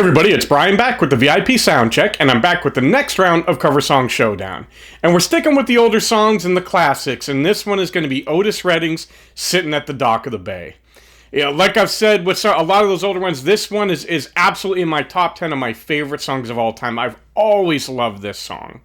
Everybody, it's Brian back with the VIP Soundcheck, and I'm back with the next round of Cover Song Showdown. And we're sticking with the older songs and the classics, and this one is going to be Otis Redding's Sitting at the Dock of the Bay. Yeah, like I've said with a lot of those older ones, this one is absolutely in my top 10 of my favorite songs of all time. I've always loved this song.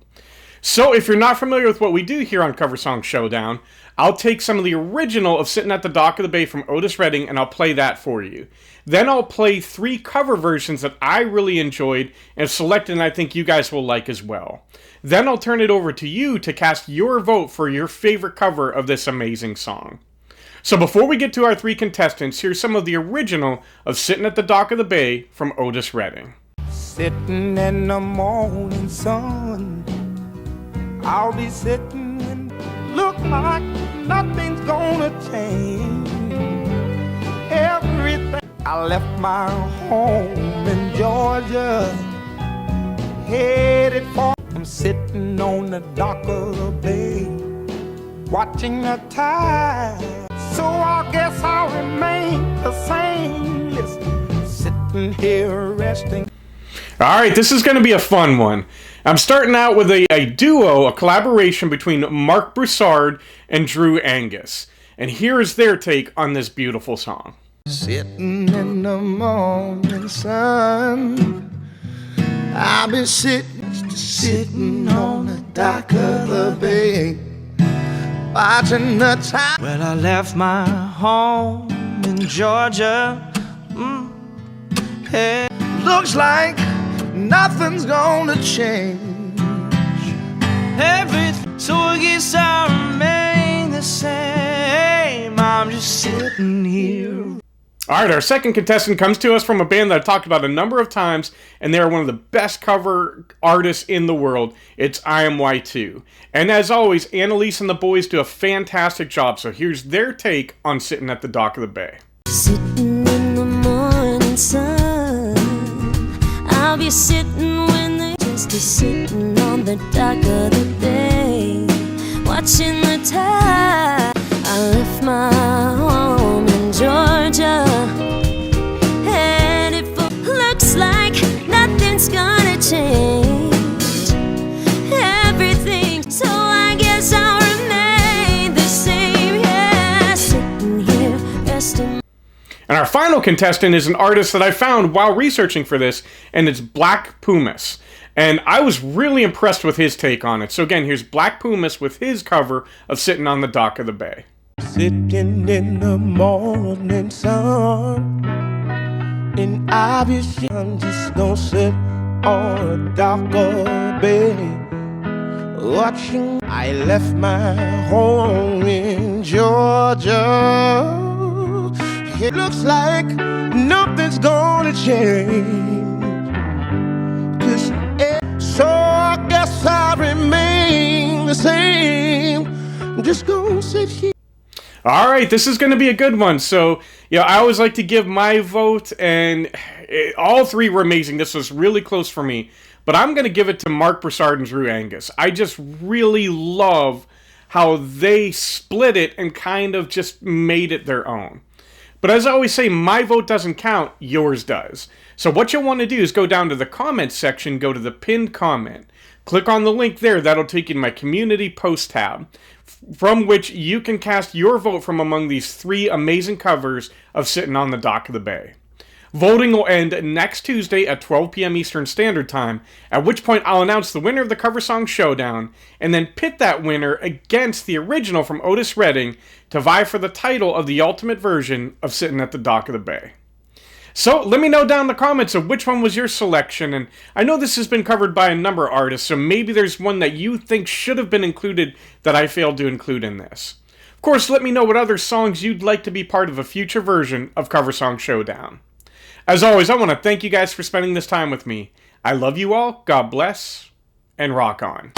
So if you're not familiar with what we do here on Cover Song Showdown, I'll take some of the original of Sitting at the Dock of the Bay from Otis Redding and I'll play that for you. Then I'll play 3 cover versions that I really enjoyed and selected and I think you guys will like as well. Then I'll turn it over to you to cast your vote for your favorite cover of this amazing song. So before we get to our 3 contestants, here's some of the original of Sitting at the Dock of the Bay from Otis Redding. Sitting in the morning sun, I'll be sitting and look like nothing's gonna change. Everything. I left my home in Georgia, headed for. I'm sitting on the dock of the bay, watching the tide. So I guess I'll remain the same. Listen, sitting here resting. Alright, this is going to be a fun one. I'm starting out with a duo, a collaboration between MARC BROUSSARD and Drew Angus. And here is their take on this beautiful song. Sitting in the morning sun, I'll be sitting on the dock of the bay, watching the time. Well, I left my home in Georgia. Hey, looks like nothing's gonna change everything. So I guess I remain the same. I'm just sitting here. Alright, our second contestant comes to us from a band that I've talked about a number of times, and they are one of the best cover artists in the world. It's imy2. And as always, Annalise and the boys do a fantastic job, so here's their take on Sitting at the Dock of the Bay. Sitting in the morning sun, I'll be sitting when they're just sitting on the dock of the bay, watching the tide. I left my home in Georgia, headed for. Looks like nothing's gonna change everything. So I guess I'll remain the same. Yeah, sitting here resting. And our final contestant is an artist that I found while researching for this, and it's BLACK PUMAS. And I was really impressed with his take on it. So again, here's BLACK PUMAS with his cover of Sitting on the Dock of the Bay. Sitting in the morning sun, and obviously I'm just gonna sit on the dock of the bay, watching. I left my home in Georgia. It looks like nothing's gonna change. So I guess I remain the same. I'm just gonna sit here. Alright, this is going to be a good one. So, I always like to give my vote, and all 3 were amazing. This was really close for me. But I'm going to give it to MARC BROUSSARD and Drew Angus. I just really love how they split it and kind of just made it their own. But as I always say, my vote doesn't count, yours does. So what you'll want to do is go down to the comments section, go to the pinned comment. Click on the link there, that'll take you to my community post tab, from which you can cast your vote from among these 3 amazing covers of Sitting on the Dock of the Bay. Voting will end next Tuesday at 12 p.m. Eastern Standard Time, at which point I'll announce the winner of the Cover Song Showdown, and then pit that winner against the original from Otis Redding to vie for the title of the ultimate version of Sitting at the Dock of the Bay. So let me know down in the comments of which one was your selection, and I know this has been covered by a number of artists, so maybe there's one that you think should have been included that I failed to include in this. Of course, let me know what other songs you'd like to be part of a future version of Cover Song Showdown. As always, I want to thank you guys for spending this time with me. I love you all, God bless, and rock on.